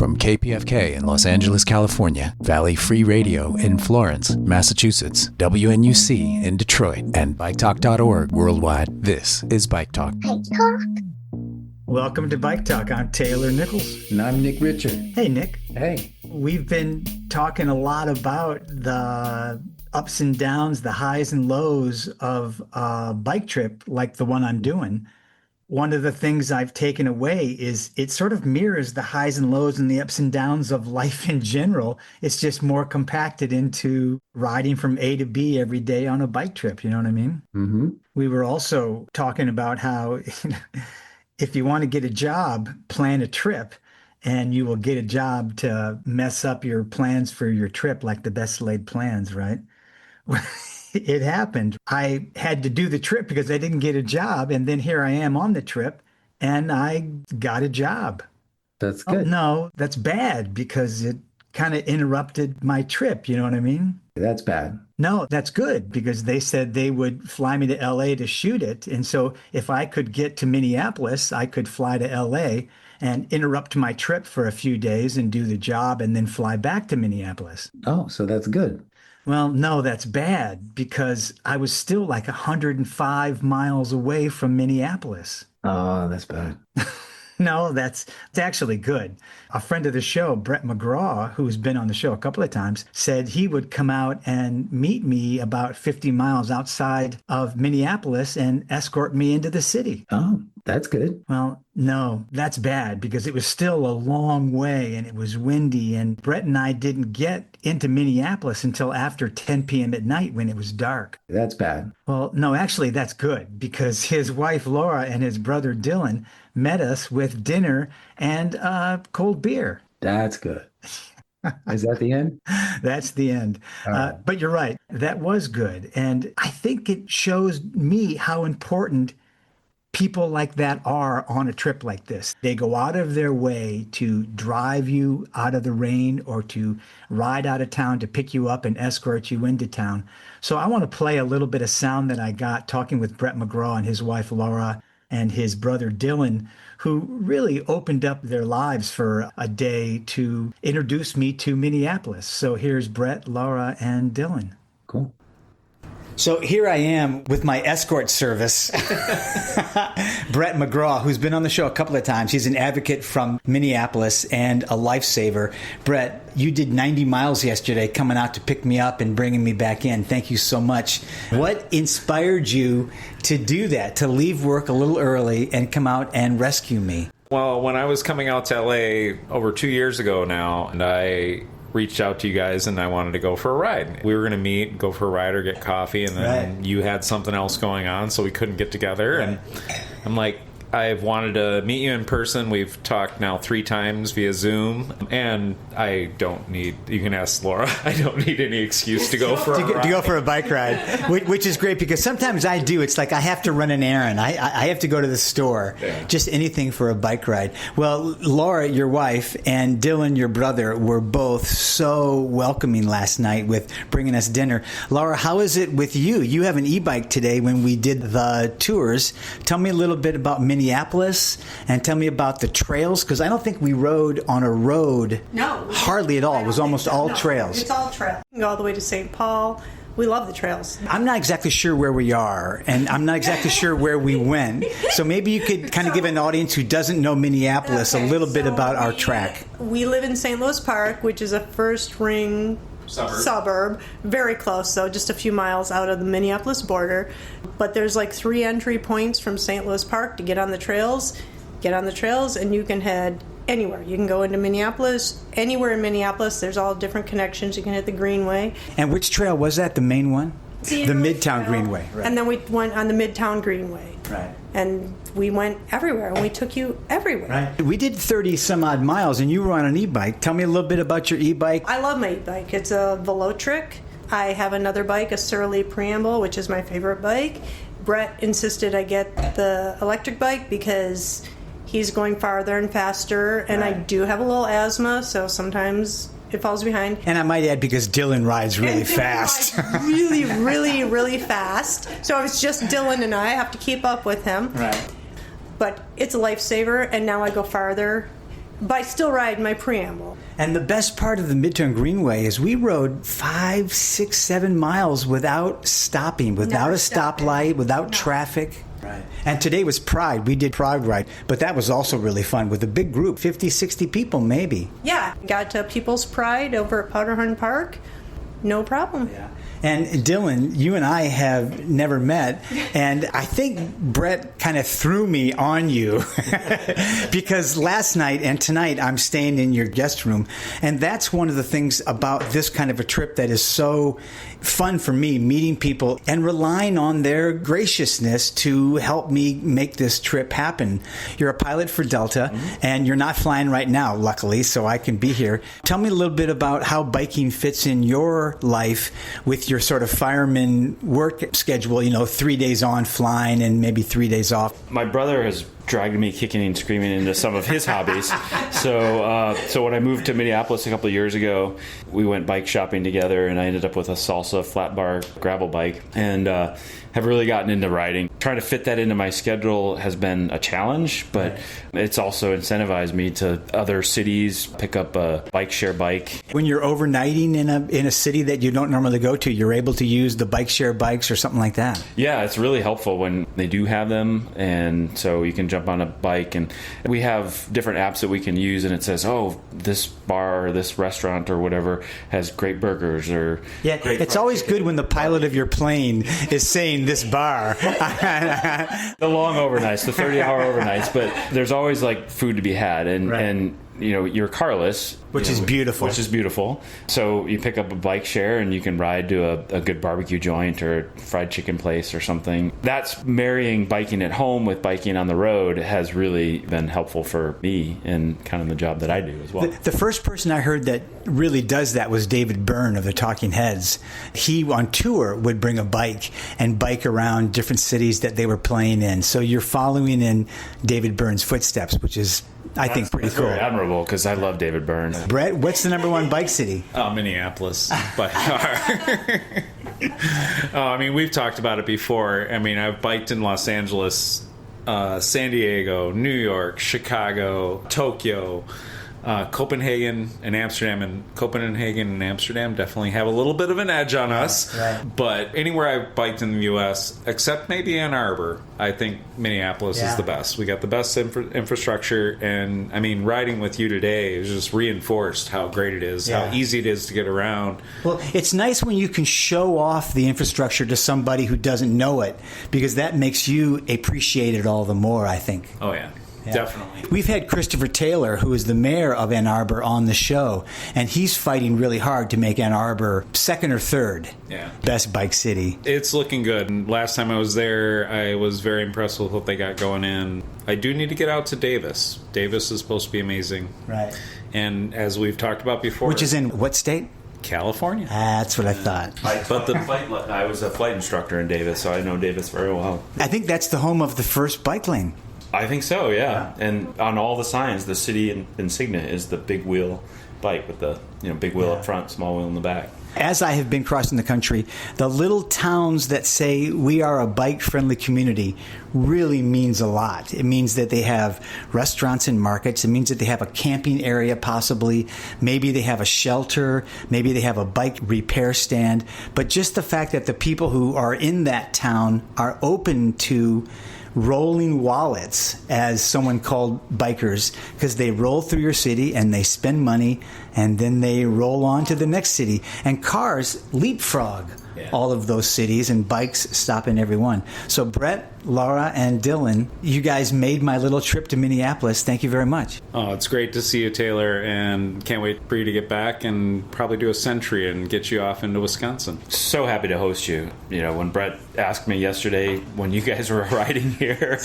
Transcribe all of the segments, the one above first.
From KPFK in Los Angeles, California, Valley Free Radio in Florence, Massachusetts, WNUC in Detroit, and BikeTalk.org worldwide, this is Bike Talk. Bike Talk. Welcome to Bike Talk. I'm Taylor Nichols. And I'm Nick Richard. Hey, Nick. Hey. We've been talking a lot about the ups and downs, the highs and lows of a bike trip like the one I'm doing. One of the things I've taken away is it sort of mirrors the highs and lows and the ups and downs of life in general. It's just more compacted into riding from A to B every day on a bike trip. You know what I mean? Mm-hmm. We were also talking about how if you want to get a job, plan a trip, and you will get a job to mess up your plans for your trip like the best laid plans, right? It happened. I had to do the trip because I didn't get a job. And then here I am on the trip and I got a job. That's good. Oh, no, that's bad because it kind of interrupted my trip. You know what I mean? That's bad. No, that's good because they said they would fly me to LA to shoot it. And so if I could get to Minneapolis, I could fly to LA and interrupt my trip for a few days and do the job and then fly back to Minneapolis. Oh, so that's good. Well, no, that's bad because I was still like 105 miles away from Minneapolis. Oh, that's bad. No, it's actually good. A friend of the show, Brett Mcgraw, who's been on the show a couple of times, said he would come out and meet me about 50 miles outside of Minneapolis and escort me into the city. Oh, that's good. Well, no, that's bad because it was still a long way and it was windy. And Brett and I didn't get into Minneapolis until after 10 p.m. at night when it was dark. That's bad. Well, no, actually, that's good because his wife, Laura, and his brother, Dylan, met us with dinner and cold beer. That's good. Is that the end? That's the end. But you're right. That was good. And I think it shows me how important people like that are on a trip like this. They go out of their way to drive you out of the rain or to ride out of town to pick you up and escort you into town. So I want to play a little bit of sound that I got talking with Brett Mcgraw and his wife, Laura, and his brother, Dylan, who really opened up their lives for a day to introduce me to Minneapolis. So here's Brett, Laura, and Dylan. Cool. So here I am with my escort service, Brett Mcgraw, who's been on the show a couple of times. He's an advocate from Minneapolis and a lifesaver. Brett, you did 90 miles yesterday coming out to pick me up and bringing me back in. Thank you so much. What inspired you to do that, to leave work a little early and come out and rescue me? Well, when I was coming out to LA over 2 years ago now, and I reached out to you guys and I wanted to go for a ride. We were going to meet, go for a ride or get coffee, and then you had something else going on, so we couldn't get together. Right. And I'm like, I've wanted to meet you in person. We've talked now 3 times via Zoom, and I don't need, you can ask Laura, I don't need any excuse to go for a ride. To go for a bike ride, which is great because sometimes I do. It's like I have to run an errand. I have to go to the store. Yeah. Just anything for a bike ride. Well, Laura, your wife, and Dylan, your brother, were both so welcoming last night with bringing us dinner. Laura, how is it with you? You have an e-bike today when we did the tours. Tell me a little bit about Minneapolis and tell me about the trails, because I don't think we rode on a road. No. Hardly at all. It was almost all trails. It's all trails. You can go all the way to St. Paul. We love the trails. I'm not exactly sure where we are, and I'm not exactly sure where we went. So maybe you could kind of give an audience who doesn't know Minneapolis a little bit about our track. We live in St. Louis Park, which is a first ring suburb, very close, though, just a few miles out of the Minneapolis border. But there's like 3 entry points from St. Louis Park to get on the trails. Get on the trails, and you can head anywhere. You can go into Minneapolis. Anywhere in Minneapolis, there's all different connections. You can hit the Greenway. And which trail was that, the main one? The Midtown Greenway. Right. And then we went on the Midtown Greenway. Right. And we went everywhere, and we took you everywhere. Right. We did 30 some odd miles, and you were on an e-bike. Tell me a little bit about your e-bike. I love my e-bike. It's a Velotric. I have another bike, a Surly Preamble, which is my favorite bike. Brett insisted I get the electric bike because he's going farther and faster, and I do have a little asthma, so sometimes it falls behind. And I might add, because Dylan rides really fast. Rides really, really, really fast. So it's just Dylan and I have to keep up with him. Right. But it's a lifesaver, and now I go farther But I still ride my preamble. And the best part of the Midtown Greenway is we rode 5, 6, 7 miles without stopping, without a stoplight, without traffic. Right. And today was Pride. We did Pride Ride, but that was also really fun with a big group, 50, 60 people maybe. Yeah, got to People's Pride over at Powderhorn Park. No problem. Yeah. And Dylan, you and I have never met, and I think Brett kind of threw me on you because last night and tonight I'm staying in your guest room, and that's one of the things about this kind of a trip that is so fun for me, meeting people and relying on their graciousness to help me make this trip happen. You're a pilot for Delta, and you're not flying right now, luckily, so I can be here. Tell me a little bit about how biking fits in your life with your sort of fireman work schedule, 3 days on flying and maybe 3 days off. My brother has dragged me kicking and screaming into some of his hobbies. So when I moved to Minneapolis a couple of years ago, we went bike shopping together, and I ended up with a Salsa flat bar gravel bike, and have really gotten into riding. Trying to fit that into my schedule has been a challenge, but it's also incentivized me to other cities, pick up a bike share bike. When you're overnighting in a city that you don't normally go to, you're able to use the bike share bikes or something like that. Yeah, it's really helpful when they do have them, and so you can jump on a bike, and we have different apps that we can use, and it says, oh, this bar or this restaurant or whatever has great burgers or it's always good when the pilot of your plane is saying this bar. The long overnights, the 30-hour overnights, but there's always like food to be had, and you're carless, which is beautiful. So you pick up a bike share and you can ride to a good barbecue joint or fried chicken place or something. That's marrying biking at home with biking on the road has really been helpful for me and kind of the job that I do as well. The first person I heard that really does that was David Byrne of the Talking Heads. He, on tour, would bring a bike and bike around different cities that they were playing in. So you're following in David Byrne's footsteps, which is, I think, pretty cool. Very admirable, because I love David Byrne. Brett, what's the number one bike city? Minneapolis, by far. I mean, we've talked about it before. I mean, I've biked in Los Angeles, San Diego, New York, Chicago, Tokyo, Copenhagen and Amsterdam. And Copenhagen and Amsterdam definitely have a little bit of an edge on us. Right. But anywhere I've biked in the U.S., except maybe Ann Arbor, I think Minneapolis is the best. We got the best infrastructure, and I mean, riding with you today is just reinforced how great it is, how easy it is to get around. Well, it's nice when you can show off the infrastructure to somebody who doesn't know it, because that makes you appreciate it all the more, I think. Oh, yeah. Yeah. Definitely. We've had Christopher Taylor, who is the mayor of Ann Arbor, on the show, and he's fighting really hard to make Ann Arbor second or third best bike city. It's looking good. And last time I was there, I was very impressed with what they got going in. I do need to get out to Davis. Davis is supposed to be amazing. Right. And as we've talked about before... Which is in what state? California. That's what I thought. I was a flight instructor in Davis, so I know Davis very well. I think that's the home of the first bike lane. I think so, yeah. And on all the signs, the city insignia is the big wheel bike with the big wheel up front, small wheel in the back. As I have been crossing the country, the little towns that say we are a bike-friendly community really means a lot. It means that they have restaurants and markets. It means that they have a camping area, possibly. Maybe they have a shelter. Maybe they have a bike repair stand. But just the fact that the people who are in that town are open to rolling wallets, as someone called bikers, because they roll through your city and they spend money and then they roll on to the next city. And cars leapfrog all of those cities, and bikes stop in every one. So Brett, Laura, and Dylan, you guys made my little trip to Minneapolis. Thank you very much. Oh, it's great to see you, Taylor, and can't wait for you to get back and probably do a century and get you off into Wisconsin. So happy to host you. When Brett asked me yesterday when you guys were riding here,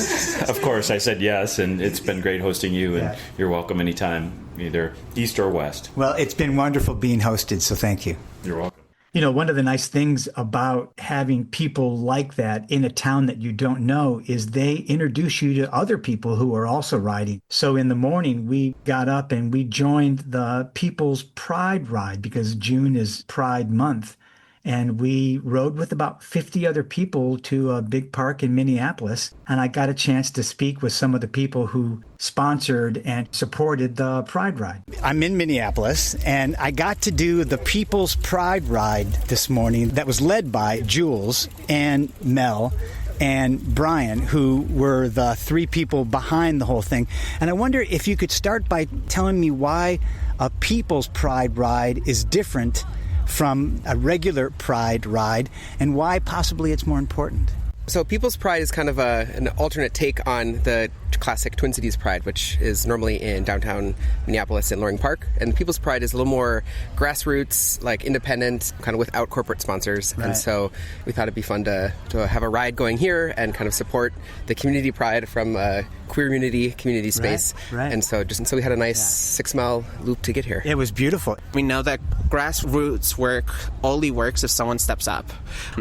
of course I said yes, and it's been great hosting you, and you're welcome anytime, either east or west. Well, it's been wonderful being hosted, so thank you. You're welcome. One of the nice things about having people like that in a town that you don't know is they introduce you to other people who are also riding. So in the morning, we got up and we joined the People's Pride Ride, because June is Pride Month. And we rode with about 50 other people to a big park in Minneapolis. And I got a chance to speak with some of the people who sponsored and supported the Pride Ride. I'm in Minneapolis, and I got to do the People's Pride Ride this morning that was led by Jules and Mel and Brian, who were the three people behind the whole thing. And I wonder if you could start by telling me why a People's Pride Ride is different from a regular Pride Ride, and why possibly it's more important. So People's Pride is kind of an alternate take on the classic Twin Cities Pride, which is normally in downtown Minneapolis in Loring Park. And People's Pride is a little more grassroots, like independent, kind of without corporate sponsors. Right. And so we thought it'd be fun to have a ride going here and kind of support the community pride from a queer community space. Right. And so we had a nice 6-mile loop to get here. It was beautiful. We know that grassroots work only works if someone steps up.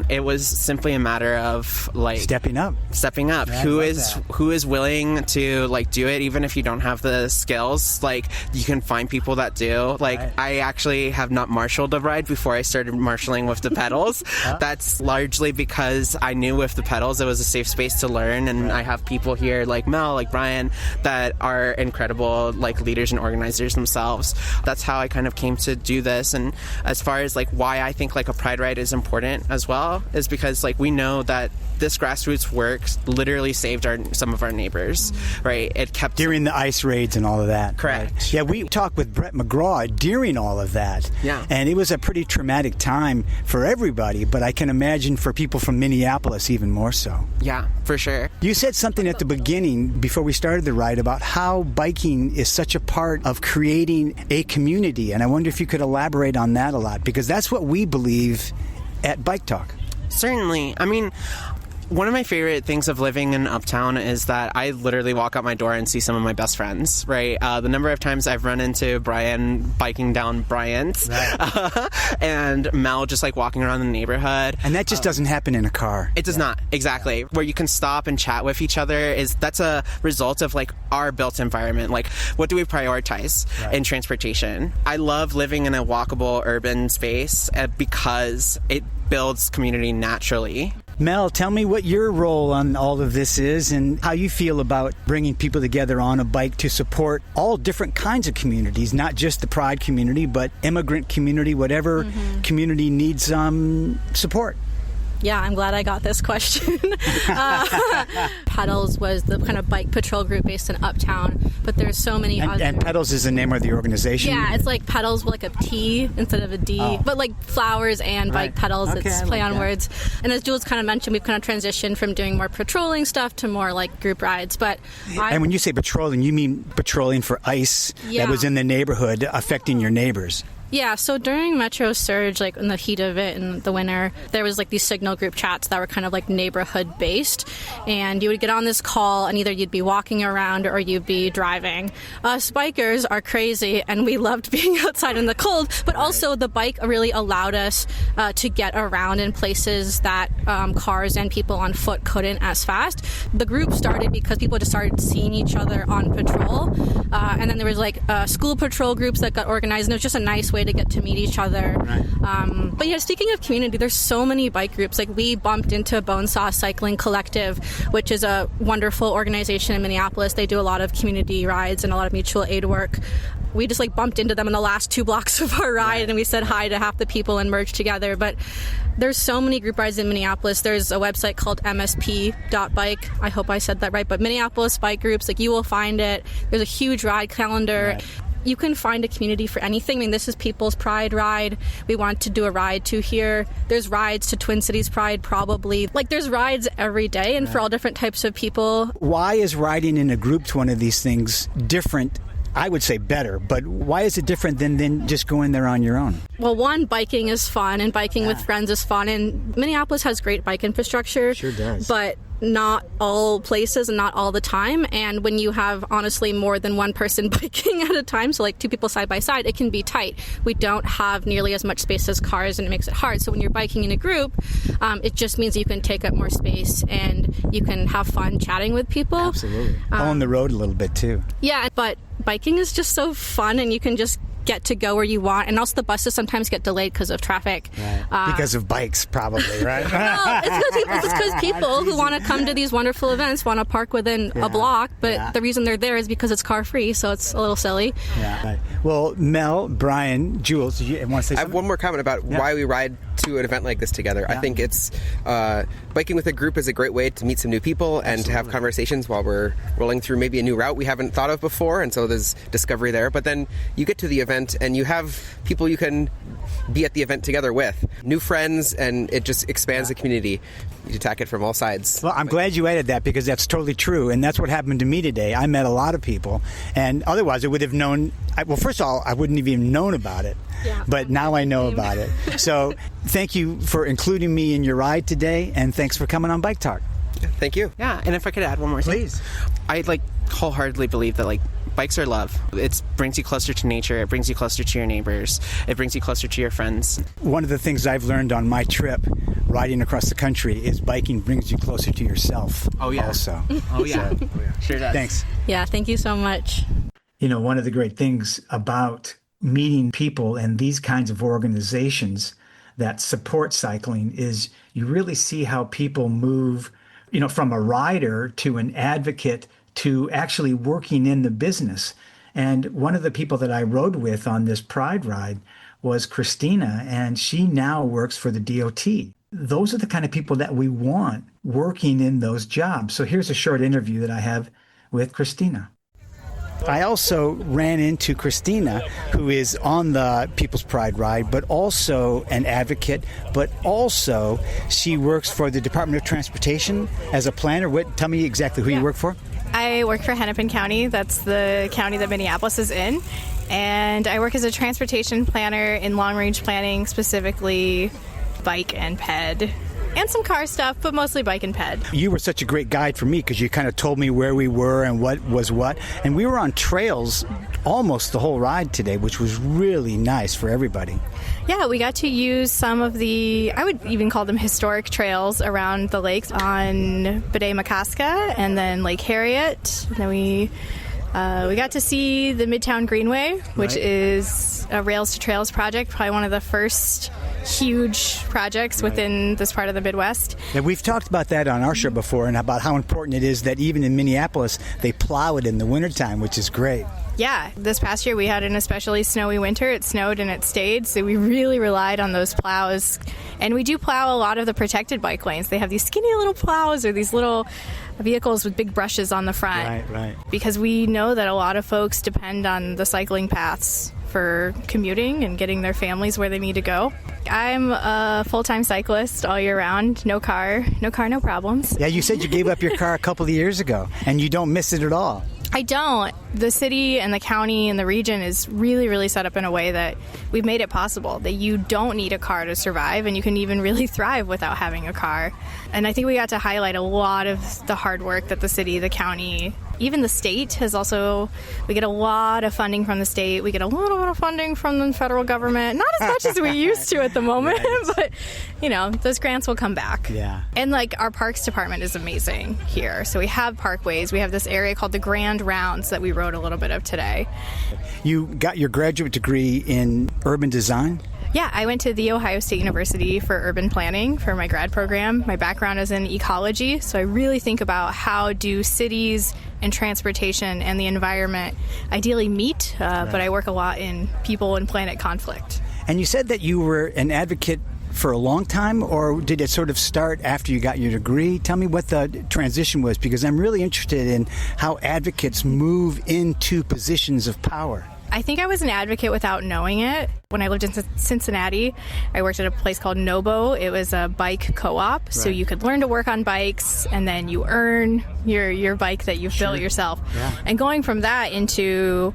It was simply a matter of stepping up. Yeah, who is willing to do it, even if you don't have the skills. You can find people that do. I actually have not marshaled a ride before I started marshalling with the pedals. That's largely because I knew with the pedals it was a safe space to learn, and I have people here like Mel, like Brian, that are incredible leaders and organizers themselves. That's how I kind of came to do this. And as far as why I think a pride ride is important as well, is because we know that this grassroots work literally saved some of our neighbors, right? It kept during the ice raids and all of that. Correct. Right? Yeah, we talked with Brett Mcgraw during all of that. Yeah. And it was a pretty traumatic time for everybody, but I can imagine for people from Minneapolis even more so. Yeah, for sure. You said something at the beginning before we started the ride about how biking is such a part of creating a community, and I wonder if you could elaborate on that a lot, because that's what we believe at Bike Talk. Certainly. I mean, one of my favorite things of living in Uptown is that I literally walk out my door and see some of my best friends, right? The number of times I've run into Brian biking down Bryant, right. And Mel just walking around the neighborhood. And that just doesn't happen in a car. It does not, exactly. Where you can stop and chat with each other, that's a result of our built environment. What do we prioritize in transportation? I love living in a walkable urban space because it builds community naturally. Mel, tell me what your role on all of this is and how you feel about bringing people together on a bike to support all different kinds of communities, not just the Pride community, but immigrant community, whatever community needs support. Yeah, I'm glad I got this question. Pedals was the kind of bike patrol group based in Uptown, but there's so many other... And Pedals is the name of the organization? Yeah, it's Pedals with a T instead of a D, but flowers and bike pedals, it's play on words. And as Jules kind of mentioned, we've kind of transitioned from doing more patrolling stuff to more group rides. But and when you say patrolling, you mean patrolling for ice that was in the neighborhood affecting your neighbors? Yeah, so during Metro Surge, in the heat of it in the winter, there was these signal group chats that were kind of neighborhood based, and you would get on this call and either you'd be walking around or you'd be driving. Us bikers are crazy and we loved being outside in the cold, but also the bike really allowed us to get around in places that cars and people on foot couldn't as fast. The group started because people just started seeing each other on patrol, and then there was school patrol groups that got organized, and it was just a nice way to get to meet each other. Right. But yeah, speaking of community, there's so many bike groups. We bumped into Bonesaw Cycling Collective, which is a wonderful organization in Minneapolis. They do a lot of community rides and a lot of mutual aid work. We just bumped into them in the last 2 blocks of our ride, and we said hi to half the people and merged together. But there's so many group rides in Minneapolis. There's a website called msp.bike. I hope I said that right. But Minneapolis bike groups, you will find it. There's a huge ride calendar. Right. You can find a community for anything. I mean, this is People's Pride Ride. We want to do a ride to here. There's rides to Twin Cities Pride, probably. There's rides every day and for all different types of people. Why is riding in a group to one of these things different? I would say better, but why is it different than just going there on your own? Well, one, biking is fun, and biking with friends is fun, and Minneapolis has great bike infrastructure. Sure does. But not all places and not all the time, and when you have honestly more than one person biking at a time, so 2 people side by side, it can be tight. We don't have nearly as much space as cars, and it makes it hard. So when you're biking in a group, it just means you can take up more space and you can have fun chatting with people. Absolutely. On the road a little bit too. Yeah, but biking is just so fun, and you can just get to go where you want. And also the buses sometimes get delayed because of traffic. Right. Because of bikes, probably, right? No, it's because people who want to come to these wonderful events want to park within a block, but the reason they're there is because it's car-free, so it's a little silly. Yeah. Right. Well, Mel, Brian, Jules, do you want to say something? I have one more comment about why we ride to an event like this together. I think it's biking with a group is a great way to meet some new people and to have conversations while we're rolling through maybe a new route we haven't thought of before, and so there's discovery there. But then you get to the event and you have people you can be at the event together with, new friends, and it just expands the community. You attack it from all sides. Well, I'm glad you added that, because that's totally true, and that's what happened to me today. I met a lot of people, and otherwise I would have known. Well, first of all, I wouldn't have even known about it, but now I know about it. So thank you for including me in your ride today, and thanks for coming on Bike Talk. Thank you. Yeah, and if I could add one more thing. Please. I wholeheartedly believe that bikes are love. It brings you closer to nature. It brings you closer to your neighbors. It brings you closer to your friends. One of the things I've learned on my trip, riding across the country, is biking brings you closer to yourself. Oh, yeah. Also. Oh, yeah. So, Sure does. Thanks. Yeah, thank you so much. You know, one of the great things about meeting people and these kinds of organizations that support cycling is you really see how people move, from a rider to an advocate to actually working in the business. And one of the people that I rode with on this Pride ride was Christina, and she now works for the DOT. Those are the kind of people that we want working in those jobs. So here's a short interview that I have with Christina. I also ran into Christina, who is on the People's Pride ride, but also an advocate, but also she works for the Department of Transportation as a planner. Tell me exactly who you work for. I work for Hennepin County. That's the county that Minneapolis is in. And I work as a transportation planner in long-range planning, specifically bike and ped. And some car stuff, but mostly bike and ped. You were such a great guide for me because you kind of told me where we were and what was what. And we were on trails almost the whole ride today, which was really nice for everybody. Yeah, we got to use some of the, I would even call them historic trails around the lakes on Bede-Makaska and then Lake Harriet. And then we got to see the Midtown Greenway, which is a Rails to Trails project, probably one of the first huge projects within this part of the Midwest. Yeah, we've talked about that on our show before and about how important it is that even in Minneapolis, they plow it in the wintertime, which is great. Yeah, this past year we had an especially snowy winter. It snowed and it stayed, so we really relied on those plows. And we do plow a lot of the protected bike lanes. They have these skinny little plows or these little vehicles with big brushes on the front. Right. Because we know that a lot of folks depend on the cycling paths for commuting and getting their families where they need to go. I'm a full-time cyclist all year round. No car, no problems. Yeah, you said you gave up your car a couple of years ago, and you don't miss it at all. I don't. The city and the county and the region is really, really set up in a way that we've made it possible that you don't need a car to survive, and you can even really thrive without having a car. And I think we got to highlight a lot of the hard work that the city, the county, even the state has also, we get a lot of funding from the state. We get a little bit of funding from the federal government. Not as much as we used to at the moment, but, those grants will come back. Yeah. And, our parks department is amazing here. So we have parkways. We have this area called the Grand Rounds that we rode a little bit of today. You got your graduate degree in urban design? Yeah, I went to The Ohio State University for urban planning for my grad program. My background is in ecology, so I really think about how do cities and transportation and the environment ideally meet, but I work a lot in people and planet conflict. And you said that you were an advocate for a long time, or did it sort of start after you got your degree? Tell me what the transition was, because I'm really interested in how advocates move into positions of power. I think I was an advocate without knowing it. When I lived in Cincinnati, I worked at a place called Nobo. It was a bike co-op, so you could learn to work on bikes, and then you earn your bike that you've built yourself. Yeah. And going from that into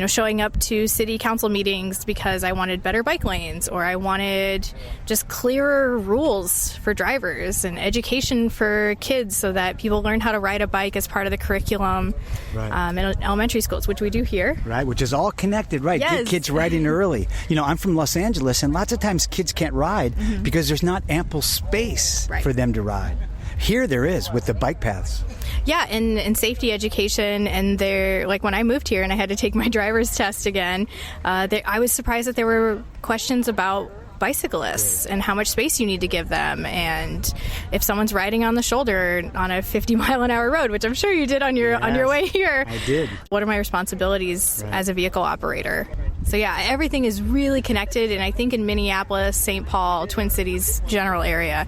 showing up to city council meetings because I wanted better bike lanes, or I wanted just clearer rules for drivers and education for kids so that people learn how to ride a bike as part of the curriculum in elementary schools, which we do here. Right, which is all connected, right? Yes. Get kids riding early. I'm from Los Angeles, and lots of times kids can't ride because there's not ample space for them to ride. here there is with the bike paths. Yeah, and safety education, and there, like when I moved here and I had to take my driver's test again, I was surprised that there were questions about bicyclists and how much space you need to give them, and if someone's riding on the shoulder on a 50-mile-an-hour road, which I'm sure you did on your way here. I did. What are my responsibilities as a vehicle operator? So yeah, everything is really connected, and I think in Minneapolis, St. Paul, Twin Cities general area,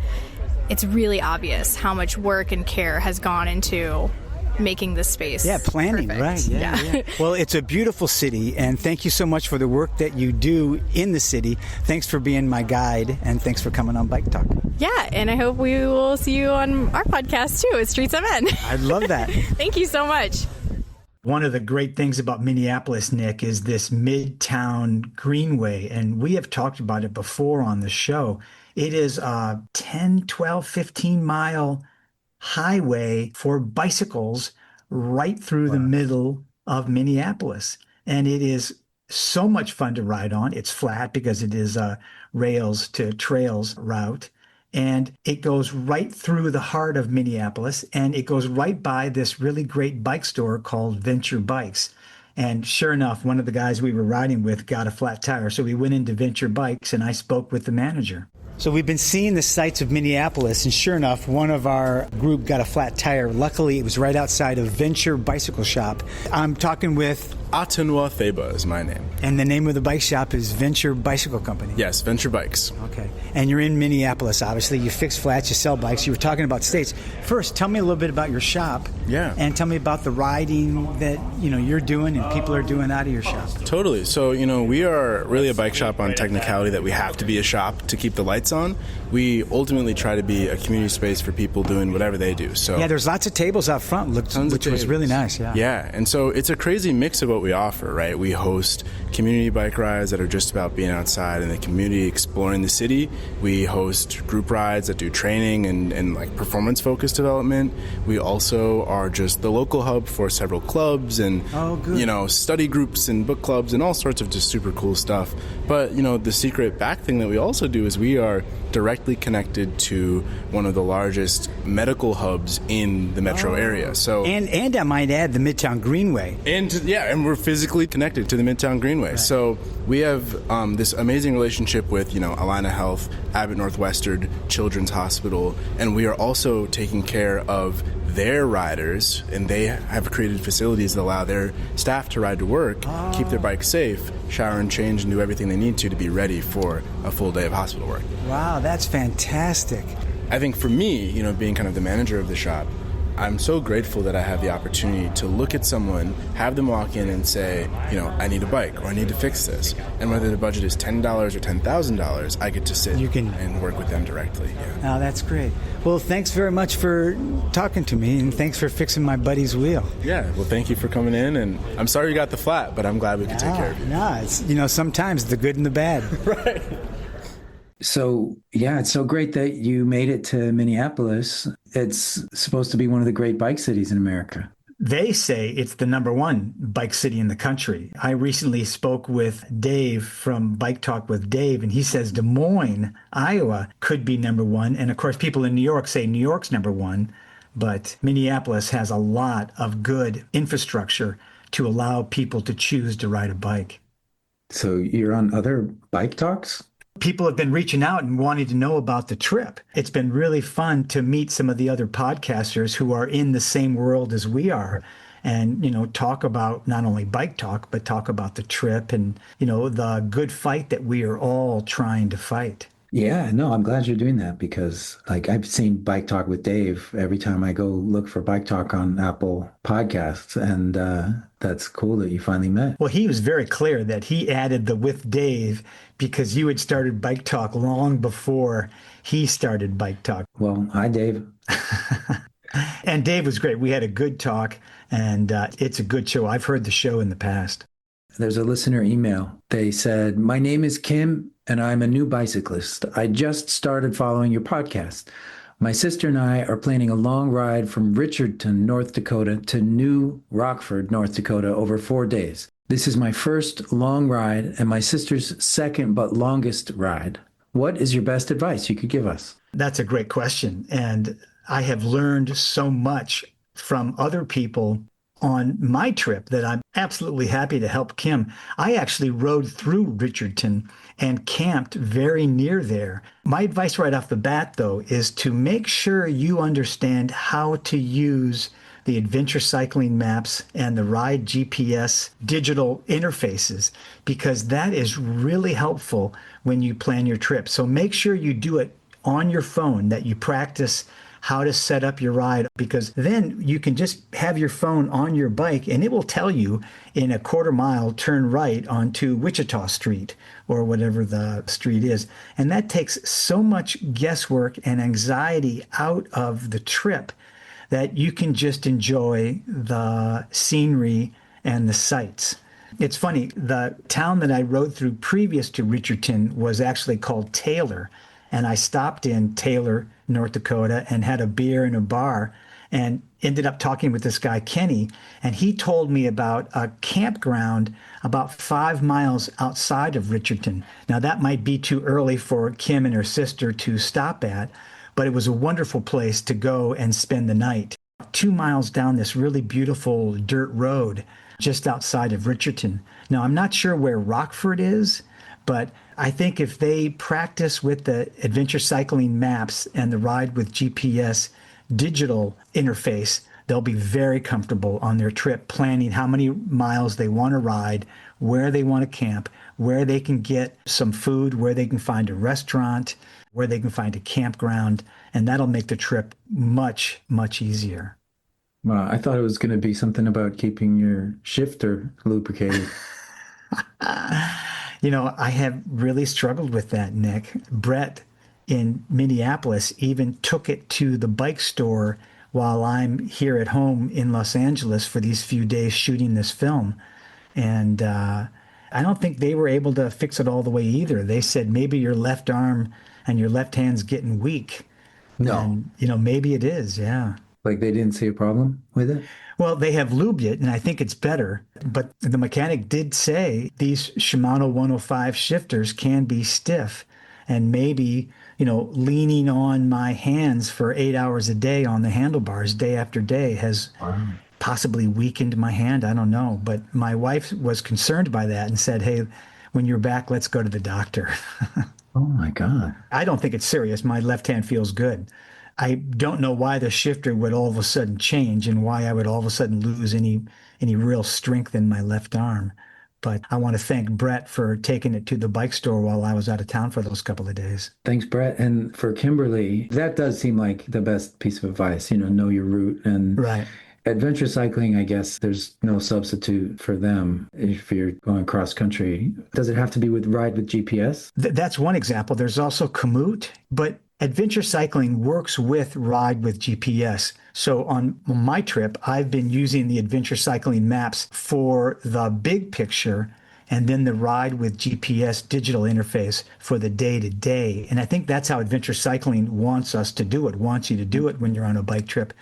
it's really obvious how much work and care has gone into making this space. Yeah, planning, perfect. Right. Yeah. Well, it's a beautiful city, and thank you so much for the work that you do in the city. Thanks for being my guide, and thanks for coming on Bike Talk. Yeah, and I hope we will see you on our podcast too at Streets of Men. I'd love that. Thank you so much. One of the great things about Minneapolis, Nick, is this Midtown Greenway, and we have talked about it before on the show. It is a 10, 12, 15-mile highway for bicycles right through the middle of Minneapolis. And it is so much fun to ride on. It's flat because it is a rails to trails route. And it goes right through the heart of Minneapolis, and it goes right by this really great bike store called Venture Bikes. And sure enough, one of the guys we were riding with got a flat tire. So we went into Venture Bikes, and I spoke with the manager. So we've been seeing the sights of Minneapolis, and sure enough, one of our group got a flat tire. Luckily, it was right outside of Venture Bicycle Shop. I'm talking with... Atenwa Theba is my name. And the name of the bike shop is Venture Bicycle Company? Yes, Venture Bikes. Okay. And you're in Minneapolis, obviously. You fix flats, you sell bikes. You were talking about states. First, tell me a little bit about your shop. Yeah. And tell me about the riding that, you're doing and people are doing out of your shop. Totally. So, we are really a bike shop on technicality that we have to be a shop to keep the lights on. We ultimately try to be a community space for people doing whatever they do. So yeah, there's lots of tables out front, which was really nice. Yeah, and so it's a crazy mix of what we offer, right? We host community bike rides that are just about being outside in the community, exploring the city. We host group rides that do training and like performance-focused development. We also are just the local hub for several clubs and study groups and book clubs and all sorts of just super cool stuff. But the secret back thing that we also do is we are directly connected to one of the largest medical hubs in the metro area. So and I might add the Midtown Greenway. And we're physically connected to the Midtown Greenway. Right. So we have this amazing relationship with Allina Health, Abbott Northwestern Children's Hospital, and we are also taking care of their riders, and they have created facilities that allow their staff to ride to work, keep their bikes safe, shower and change, and do everything they need to be ready for a full day of hospital work. Wow, that's fantastic. I think for me, being kind of the manager of the shop, I'm so grateful that I have the opportunity to look at someone, have them walk in and say, I need a bike or I need to fix this. And whether the budget is $10 or $10,000, I get to sit and work with them directly. Yeah. Oh, that's great. Well, thanks very much for talking to me, and thanks for fixing my buddy's wheel. Yeah, well, thank you for coming in, and I'm sorry you got the flat, but I'm glad we could take care of you. No, it's, sometimes the good and the bad. Right. So, yeah, it's so great that you made it to Minneapolis. It's supposed to be one of the great bike cities in America. They say it's the number one bike city in the country. I recently spoke with Dave from Bike Talk with Dave, and he says Des Moines, Iowa could be number one. And of course, people in New York say New York's number one, but Minneapolis has a lot of good infrastructure to allow people to choose to ride a bike. So you're on other bike talks? People have been reaching out and wanting to know about the trip. It's been really fun to meet some of the other podcasters who are in the same world as we are and, talk about not only Bike Talk, but talk about the trip and, the good fight that we are all trying to fight. Yeah, no, I'm glad you're doing that because I've seen Bike Talk with Dave every time I go look for Bike Talk on Apple Podcasts. And that's cool that you finally met. Well, he was very clear that he added the with Dave because you had started Bike Talk long before he started Bike Talk. Well, hi, Dave. And Dave was great. We had a good talk, and it's a good show. I've heard the show in the past. There's a listener email. They said, my name is Kim, and I'm a new bicyclist. I just started following your podcast. My sister and I are planning a long ride from Richardson, North Dakota to New Rockford, North Dakota over 4 days. This is my first long ride and my sister's second but longest ride. What is your best advice you could give us? That's a great question. And I have learned so much from other people on my trip that I'm absolutely happy to help Kim. I actually rode through Richardton and camped very near there. My advice right off the bat, though, is to make sure you understand how to use the adventure cycling maps and the ride GPS digital interfaces, because that is really helpful when you plan your trip. So make sure you do it on your phone, that you practice how to set up your ride, because then you can just have your phone on your bike and it will tell you in a quarter mile, turn right onto Wichita Street or whatever the street is. And that takes so much guesswork and anxiety out of the trip that you can just enjoy the scenery and the sights. It's funny, the town that I rode through previous to Richardton was actually called Taylor. And I stopped in Taylor, North Dakota, and had a beer in a bar and ended up talking with this guy, Kenny. And he told me about a campground about 5 miles outside of Richardton. Now, that might be too early for Kim and her sister to stop at, but it was a wonderful place to go and spend the night. 2 miles down this really beautiful dirt road just outside of Richardton. Now, I'm not sure where Rockford is, but I think if they practice with the adventure cycling maps and the ride with GPS digital interface, they'll be very comfortable on their trip, planning how many miles they want to ride, where they want to camp, where they can get some food, where they can find a restaurant, where they can find a campground, and that'll make the trip much, much easier. Well, I thought it was going to be something about keeping your shifter lubricated. You know, I have really struggled with that, Nick. Brett in Minneapolis even took it to the bike store while I'm here at home in Los Angeles for these few days shooting this film. And I don't think they were able to fix it all the way either. They said maybe your left arm and your left hand's getting weak. No. And, you know, maybe it is, yeah. Like they didn't see a problem with it? Well, they have lubed it, and I think it's better. But the mechanic did say these Shimano 105 shifters can be stiff. And maybe, you know, leaning on my hands for 8 hours a day on the handlebars day after day has possibly weakened my hand. I don't know. But my wife was concerned by that and said, hey, when you're back, let's go to the doctor. Oh, my God. I don't think it's serious. My left hand feels good. I don't know why the shifter would all of a sudden change and why I would all of a sudden lose any real strength in my left arm. But I want to thank Brett for taking it to the bike store while I was out of town for those couple of days. Thanks, Brett. And for Kimberly, that does seem like the best piece of advice, you know your route. And right. Adventure cycling, I guess there's no substitute for them if you're going cross country. Does it have to be ride with GPS? That's one example. There's also Komoot, but adventure cycling works with ride with GPS. So on my trip, I've been using the adventure cycling maps for the big picture and then the ride with GPS digital interface for the day-to-day. And I think that's how adventure cycling wants us to do it, wants you to do it when you're on a bike trip,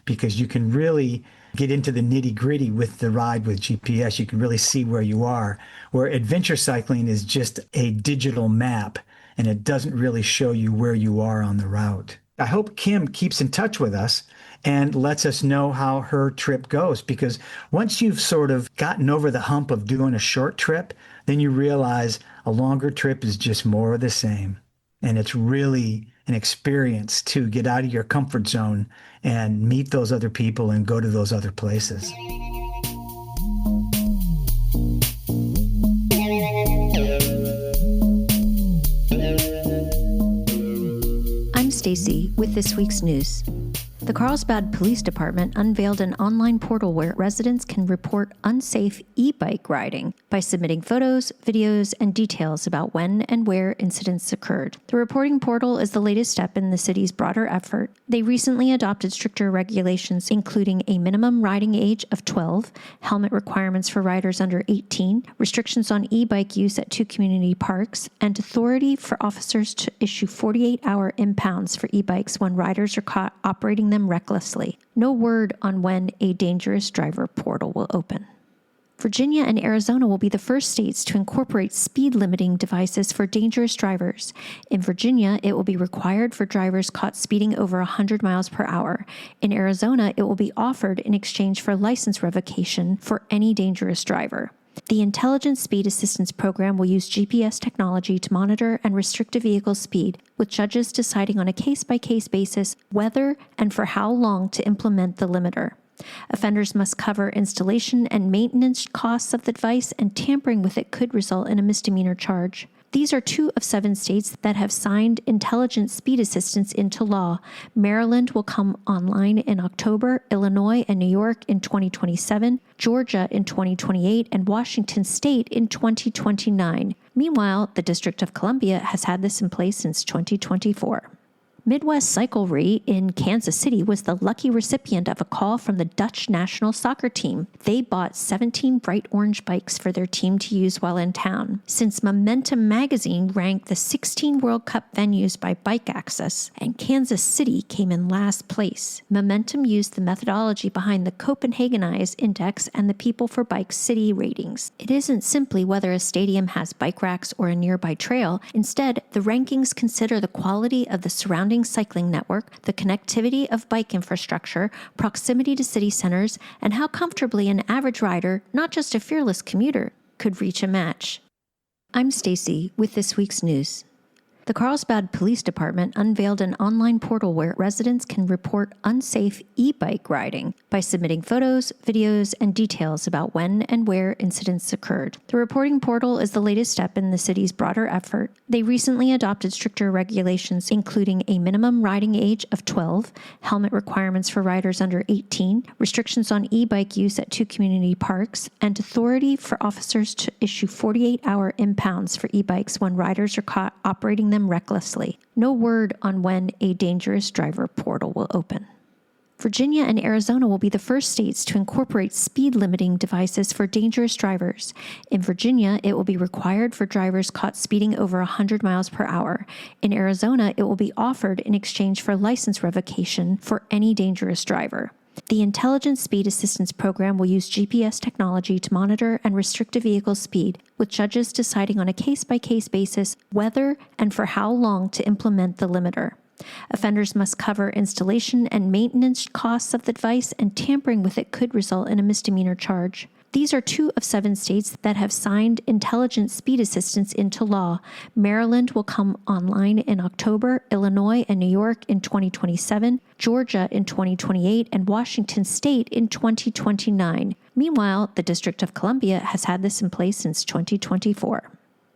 because you can really get into the nitty-gritty with the ride with GPS. You can really see where you are, where adventure cycling is just a digital map, and it doesn't really show you where you are on the route. I hope Kim keeps in touch with us and lets us know how her trip goes, because once you've sort of gotten over the hump of doing a short trip, then you realize a longer trip is just more of the same. And it's really an experience to get out of your comfort zone and meet those other people and go to those other places. I'm Stacy with this week's news. The Carlsbad Police Department unveiled an online portal where residents can report unsafe e-bike riding by submitting photos, videos, and details about when and where incidents occurred. The reporting portal is the latest step in the city's broader effort. They recently adopted stricter regulations, including a minimum riding age of 12, helmet requirements for riders under 18, restrictions on e-bike use at 2 community parks, and authority for officers to issue 48-hour impounds for e-bikes when riders are caught operating them recklessly. No word on when a dangerous driver portal will open. Virginia and Arizona will be the first states to incorporate speed limiting devices for dangerous drivers. In Virginia, it will be required for drivers caught speeding over 100 miles per hour. In Arizona, it will be offered in exchange for license revocation for any dangerous driver. The Intelligent Speed Assistance Program will use GPS technology to monitor and restrict a vehicle's speed, with judges deciding on a case-by-case basis whether and for how long to implement the limiter. Offenders must cover installation and maintenance costs of the device, and tampering with it could result in a misdemeanor charge. These are 2 of 7 states that have signed Intelligent Speed Assistance into law. Maryland will come online in October, Illinois and New York in 2027, Georgia in 2028, and Washington State in 2029. Meanwhile, the District of Columbia has had this in place since 2024. Midwest Cyclery in Kansas City was the lucky recipient of a call from the Dutch national soccer team. They bought 17 bright orange bikes for their team to use while in town. Since Momentum magazine ranked the 16 World Cup venues by bike access, and Kansas City came in last place, Momentum used the methodology behind the Copenhagenize Index and the People for Bike City ratings. It isn't simply whether a stadium has bike racks or a nearby trail. Instead, the rankings consider the quality of the surrounding cycling network, the connectivity of bike infrastructure, proximity to city centers, and how comfortably an average rider, not just a fearless commuter, could reach a match. I'm Stacy with this week's news. The Carlsbad Police Department unveiled an online portal where residents can report unsafe e-bike riding by submitting photos, videos, and details about when and where incidents occurred. The reporting portal is the latest step in the city's broader effort. They recently adopted stricter regulations, including a minimum riding age of 12, helmet requirements for riders under 18, restrictions on e-bike use at 2 community parks, and authority for officers to issue 48-hour impounds for e-bikes when riders are caught operating them recklessly. No word on when a dangerous driver portal will open. Virginia and Arizona will be the first states to incorporate speed limiting devices for dangerous drivers. In Virginia, it will be required for drivers caught speeding over 100 miles per hour. In Arizona, it will be offered in exchange for license revocation for any dangerous driver. The Intelligent Speed Assistance Program will use GPS technology to monitor and restrict a vehicle's speed, with judges deciding on a case-by-case basis whether and for how long to implement the limiter. Offenders must cover installation and maintenance costs of the device, and tampering with it could result in a misdemeanor charge. These are 2 of 7 states that have signed Intelligent Speed Assistance into law. Maryland will come online in October, Illinois and New York in 2027, Georgia in 2028, and Washington State in 2029. Meanwhile, the District of Columbia has had this in place since 2024.